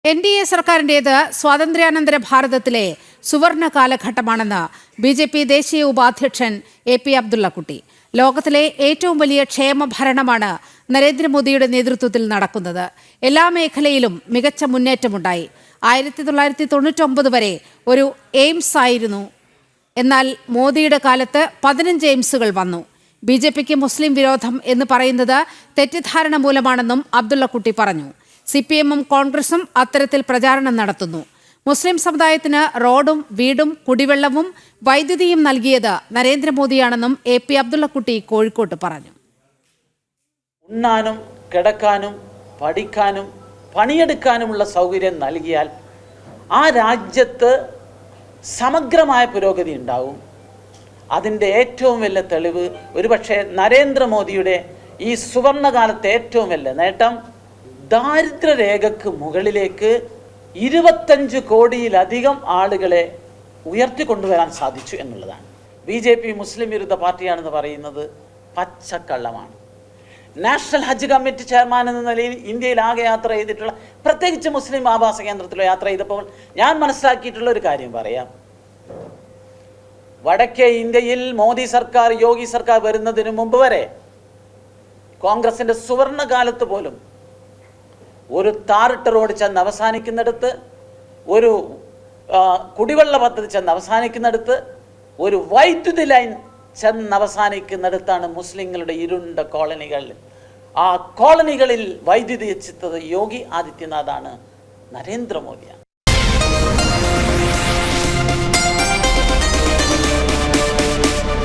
NDA സർക്കാരിൻ്റേത് സ്വാതന്ത്ര്യാനന്തര ഭാരതത്തിലെ സുവർണ കാലഘട്ടമാണെന്ന് BJP ദേശീയ ഉപാധ്യക്ഷൻ AP അബ്ദുള്ളക്കുട്ടി. ലോകത്തിലെ ഏറ്റവും വലിയ ക്ഷേമ ഭരണമാണ് നരേന്ദ്രമോദിയുടെ നേതൃത്വത്തിൽ നടക്കുന്നത്. എല്ലാ മേഖലയിലും മികച്ച മുന്നേറ്റമുണ്ടായി. 1999 വരെ ഒരു എയിംസ് ആയിരുന്നു. എന്നാൽ മോദിയുടെ കാലത്ത് 15 എയിംസുകൾ വന്നു. BJPക്ക് മുസ്ലിം വിരോധം എന്ന് പറയുന്നത് തെറ്റിദ്ധാരണ മൂലമാണെന്നും അബ്ദുള്ളക്കുട്ടി പറഞ്ഞു. CPM-ഉം കോൺഗ്രസും അത്തരത്തിൽ പ്രചാരണം നടത്തുന്നു. മുസ്ലിം സമുദായത്തിന് റോഡും വീടും കുടിവെള്ളവും വൈദ്യുതിയും നൽകിയത് നരേന്ദ്രമോദിയാണെന്നും AP അബ്ദുള്ളക്കുട്ടി കോഴിക്കോട്ട് പറഞ്ഞു. ഉണ്ണാനും കിടക്കാനും പഠിക്കാനും പണിയെടുക്കാനുമുള്ള സൗകര്യം നൽകിയാൽ ആ രാജ്യത്ത് സമഗ്രമായ പുരോഗതി ഉണ്ടാവും. അതിൻ്റെ ഏറ്റവും വലിയ തെളിവ് ഒരുപക്ഷെ നരേന്ദ്രമോദിയുടെ ഈ സുവർണകാലത്തെ ഏറ്റവും വലിയ നേട്ടം ദാരിദ്ര്യരേഖയ്ക്ക് മുകളിലേക്ക് 25 കോടിയിലധികം ആളുകളെ ഉയർത്തിക്കൊണ്ടുവരാൻ സാധിച്ചു എന്നുള്ളതാണ്. BJP മുസ്ലിം വിരുദ്ധ പാർട്ടിയാണെന്ന് പറയുന്നത് പച്ചക്കള്ളമാണ്. നാഷണൽ ഹജ്ജ് കമ്മിറ്റി ചെയർമാൻ എന്ന നിലയിൽ ഇന്ത്യയിൽ ആകെ യാത്ര ചെയ്തിട്ടുള്ള, പ്രത്യേകിച്ച് മുസ്ലിം ആവാസ കേന്ദ്രത്തിലോ യാത്ര ചെയ്തപ്പോൾ ഞാൻ മനസ്സിലാക്കിയിട്ടുള്ള ഒരു കാര്യം പറയാം. വടക്കേ ഇന്ത്യയിൽ മോദി സർക്കാർ, യോഗി സർക്കാർ വരുന്നതിന് മുമ്പ് വരെ കോൺഗ്രസിൻ്റെ സുവർണകാലത്ത് പോലും ഒരു ടാറിട്ട റോഡ് ചെന്ന് അവസാനിക്കുന്നിടത്ത്, ഒരു കുടിവെള്ള പദ്ധതി ചെന്ന് അവസാനിക്കുന്നിടത്ത്, ഒരു വൈദ്യുതി ലൈൻ ചെന്ന് അവസാനിക്കുന്നിടത്താണ് മുസ്ലിങ്ങളുടെ ഇരുണ്ട കോളനികൾ. ആ കോളനികളിൽ വൈദ്യുതി എത്തിച്ചത് യോഗി ആദിത്യനാഥാണ്, നരേന്ദ്രമോദിയാണ്.